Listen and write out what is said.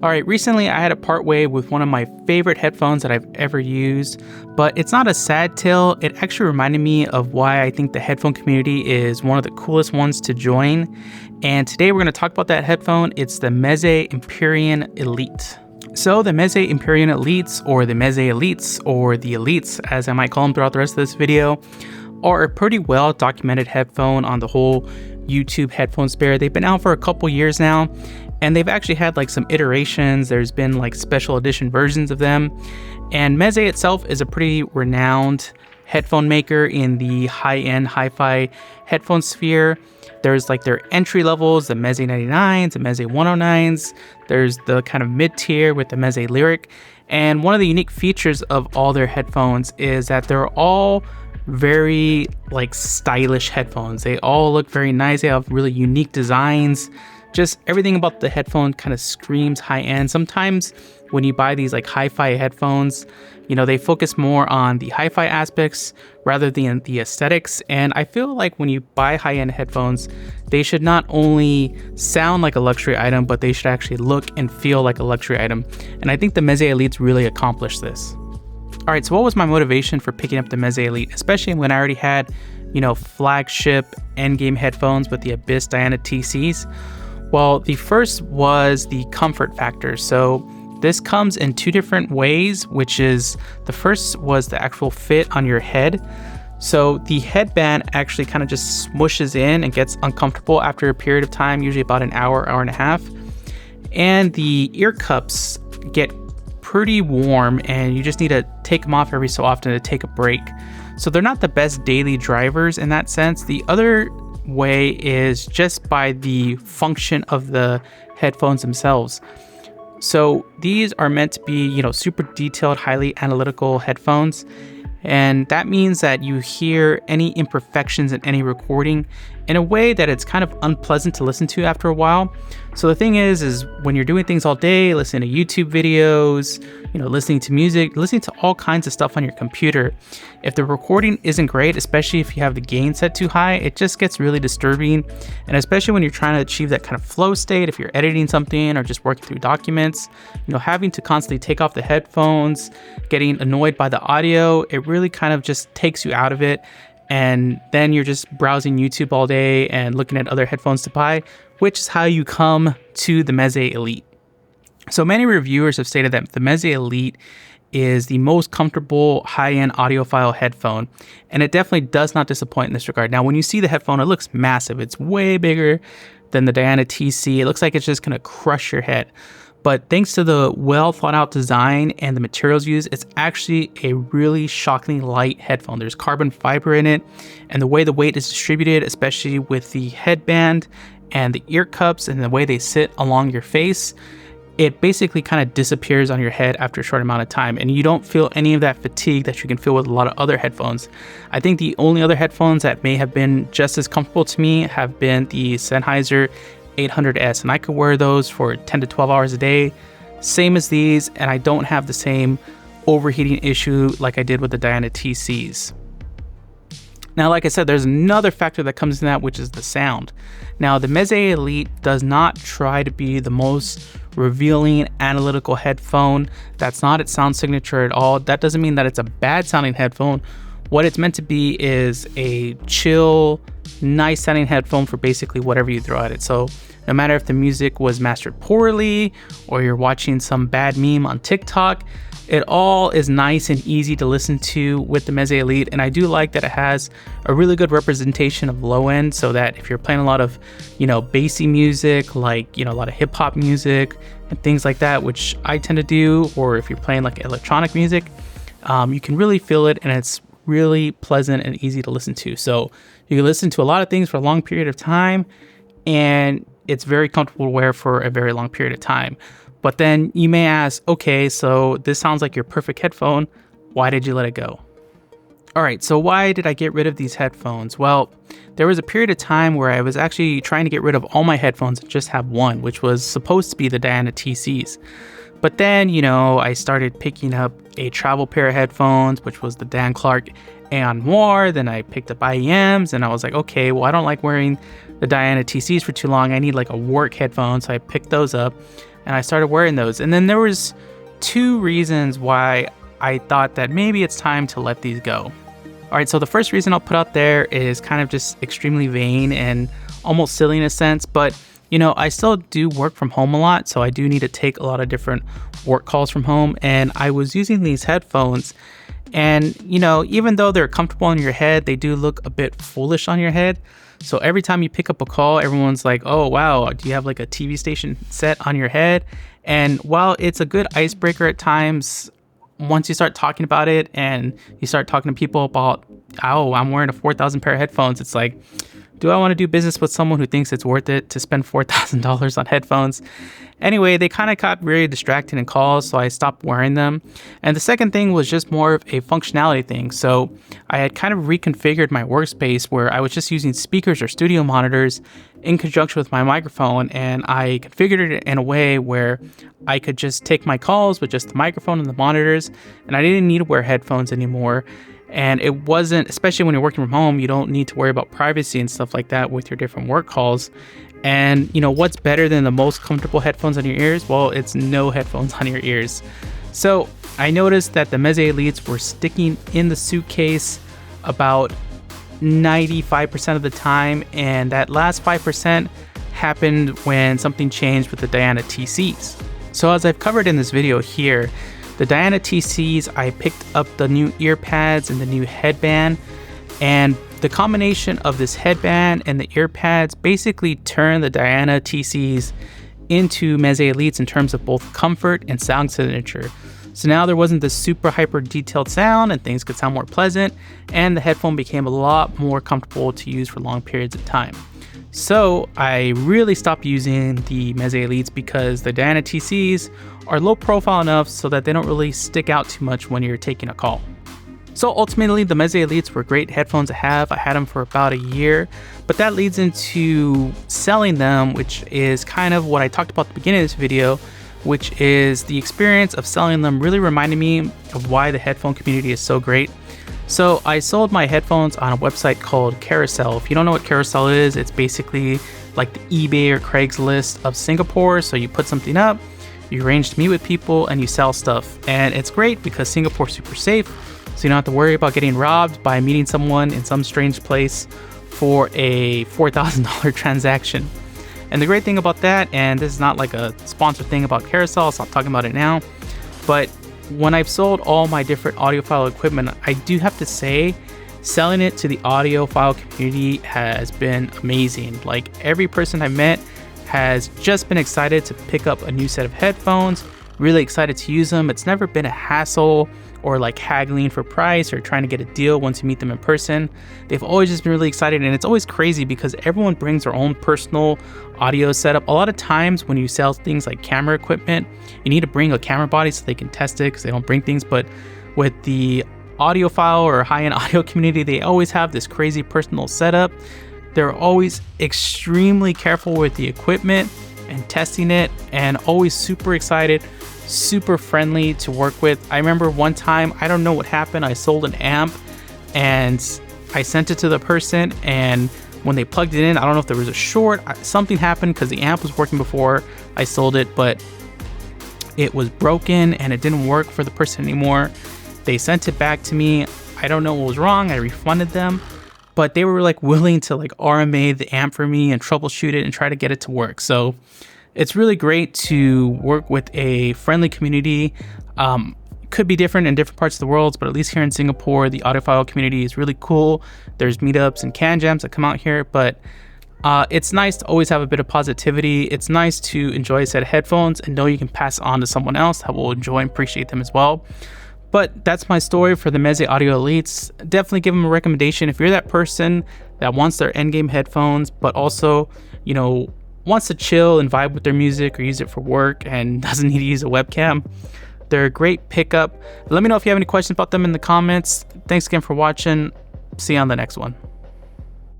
All right, recently I had to part way with one of my favorite headphones that I've ever used, but it's not a sad tale. It actually reminded me of why I think the headphone community is one of the coolest ones to join. And today we're going to talk about that headphone. It's the Meze Empyrean Elite. So the Meze Empyrean Elites, or the Meze Elites, or the Elites as I might call them throughout the rest of this video, are a pretty well documented headphone on the whole YouTube headphone sphere. They've been out for a couple years now, and they've actually had like some iterations. There's been like special edition versions of them. And Meze itself is a pretty renowned headphone maker in the high-end hi-fi headphone sphere. There's like their entry levels, the Meze 99s, the Meze 109s. There's the kind of mid-tier with the Meze Lyric. And one of the unique features of all their headphones is that they're all very like stylish headphones. They all look very nice. They have really unique designs. Just everything about the headphone kind of screams high end. Sometimes when you buy these like hi-fi headphones, you know, they focus more on the hi-fi aspects rather than the aesthetics. And I feel like when you buy high-end headphones, they should not only sound like a luxury item, but they should actually look and feel like a luxury item. And I think the Meze Elites really accomplished this. All right, so what was my motivation for picking up the Meze Elite, especially when I already had, you know, flagship endgame headphones with the Abyss Diana TCs? Well, the first was the comfort factor. So this comes in two different ways, which is the first was the actual fit on your head. So the headband actually kind of just smushes in and gets uncomfortable after a period of time, usually about an hour, hour and a half. And the ear cups get pretty warm and you just need to take them off every so often to take a break. So they're not the best daily drivers in that sense. The other way is just by the function of the headphones themselves. So these are meant to be, you know, super detailed, highly analytical headphones. And that means that you hear any imperfections in any recording in a way that it's kind of unpleasant to listen to after a while. So the thing is when you're doing things all day, listening to YouTube videos, you know, listening to music, listening to all kinds of stuff on your computer, if the recording isn't great, especially if you have the gain set too high, it just gets really disturbing. And especially when you're trying to achieve that kind of flow state, if you're editing something or just working through documents, you know, having to constantly take off the headphones, getting annoyed by the audio, it really kind of just takes you out of it. And then you're just browsing YouTube all day and looking at other headphones to buy, which is how you come to the Meze Elite. So many reviewers have stated that the Meze Elite is the most comfortable high-end audiophile headphone, and it definitely does not disappoint in this regard. Now, when you see the headphone, it looks massive. It's way bigger than the Diana TC. It looks like it's just going to crush your head. But thanks to the well thought out design and the materials used, it's actually a really shockingly light headphone. There's carbon fiber in it, and the way the weight is distributed, especially with the headband and the ear cups and the way they sit along your face, it basically kind of disappears on your head after a short amount of time, and you don't feel any of that fatigue that you can feel with a lot of other headphones. I think the only other headphones that may have been just as comfortable to me have been the Sennheiser 800S, and I could wear those for 10 to 12 hours a day, same as these, and I don't have the same overheating issue like I did with the Diana TCs. Now, like I said, there's another factor that comes in that, which is the sound. Now, the Meze Elite does not try to be the most revealing analytical headphone. That's not its sound signature at all. That doesn't mean that it's a bad sounding headphone. What it's meant to be is a chill, nice sounding headphone for basically whatever you throw at it. So no matter if the music was mastered poorly or you're watching some bad meme on TikTok, it all is nice and easy to listen to with the Meze Elite. And I do like that it has a really good representation of low end, so that if you're playing a lot of, you know, bassy music, like, you know, a lot of hip hop music and things like that, which I tend to do, or if you're playing like electronic music, you can really feel it, and it's really pleasant and easy to listen to. So you can listen to a lot of things for a long period of time, and it's very comfortable to wear for a very long period of time. But then you may ask, okay, so this sounds like your perfect headphone. Why did you let it go? All right, so why did I get rid of these headphones? Well, there was a period of time where I was actually trying to get rid of all my headphones and just have one, which was supposed to be the Diana TCs. But then, you know, I started picking up a travel pair of headphones, which was the Dan Clark Aeon Noir. Then I picked up IEMs, and I was like, okay, well, I don't like wearing the Diana TCs for too long. I need like a work headphone, so I picked those up. and I started wearing those. And then there was 2 reasons why I thought that maybe it's time to let these go. All right, so the first reason I'll put out there is kind of just extremely vain and almost silly in a sense, but I still do work from home a lot, so I do need to take a lot of different work calls from home, and I was using these headphones, and even though they're comfortable on your head, they do look a bit foolish on your head. So every time you pick up a call, everyone's like, oh wow, do you have like a TV station set on your head? And while it's a good icebreaker at times, once you start talking about it and you start talking to people about, oh, I'm wearing a 4,000 pair of headphones, it's like, do I want to do business with someone who thinks it's worth it to spend $4,000 on headphones? Anyway, they kind of got very distracting in calls, so I stopped wearing them. And the second thing was just more of a functionality thing. So I had kind of reconfigured my workspace where I was just using speakers or studio monitors in conjunction with my microphone, and I configured it in a way where I could just take my calls with just the microphone and the monitors, and I didn't need to wear headphones anymore. And it wasn't, especially when you're working from home, you don't need to worry about privacy and stuff like that with your different work calls. And what's better than the most comfortable headphones on your ears? Well, it's no headphones on your ears. So I noticed that the Meze Elites were sticking in the suitcase about 95% of the time, and that last 5% happened when something changed with the Diana TCs. So as I've covered in this video here, the Diana TCs, I picked up the new ear pads and the new headband, and the combination of this headband and the ear pads basically turned the Diana TCs into Meze Elites in terms of both comfort and sound signature. So now there wasn't this super hyper detailed sound, and things could sound more pleasant, and the headphone became a lot more comfortable to use for long periods of time. So I really stopped using the Meze Elites because the Diana TCs are low profile enough so that they don't really stick out too much when you're taking a call. So ultimately, the Meze Elites were great headphones to have. I had them for about a year, but that leads into selling them, which is kind of what I talked about at the beginning of this video, which is the experience of selling them really reminded me of why the headphone community is so great. So I sold my headphones on a website called Carousel. If you don't know what Carousel is, it's basically like the eBay or Craigslist of Singapore. So you put something up, you arrange to meet with people, and you sell stuff. And it's great because Singapore's super safe, so you don't have to worry about getting robbed by meeting someone in some strange place for a $4,000 transaction. And the great thing about that, and this is not like a sponsored thing about Carousel, so I'm talking about it now, but when I've sold all my different audiophile equipment, I do have to say, selling it to the audiophile community has been amazing. Like, every person I met has just been excited to pick up a new set of headphones, really excited to use them. It's never been a hassle or like haggling for price or trying to get a deal once you meet them in person. They've always just been really excited, and it's always crazy because everyone brings their own personal audio setup. A lot of times when you sell things like camera equipment, you need to bring a camera body so they can test it because they don't bring things. But with the audiophile or high-end audio community, they always have this crazy personal setup. They're always extremely careful with the equipment and testing it, and always super excited, super friendly to work with. I remember one time, I don't know what happened, I sold an amp and I sent it to the person, and when they plugged it in, I don't know if there was a short, something happened because the amp was working before I sold it, but it was broken and it didn't work for the person anymore. They sent it back to me. I don't know what was wrong. I refunded them, but they were like willing to like RMA the amp for me and troubleshoot it and try to get it to work. So it's really great to work with a friendly community. Could be different in different parts of the world, but at least here in Singapore, the audiophile community is really cool. There's meetups and can jams that come out here, but it's nice to always have a bit of positivity. It's nice to enjoy a set of headphones and know you can pass on to someone else that will enjoy and appreciate them as well. But that's my story for the Meze Audio Elites. Definitely give them a recommendation if you're that person that wants their endgame headphones, but also, you know, wants to chill and vibe with their music or use it for work and doesn't need to use a webcam. They're a great pickup. Let me know if you have any questions about them in the comments. Thanks again for watching. See you on the next one.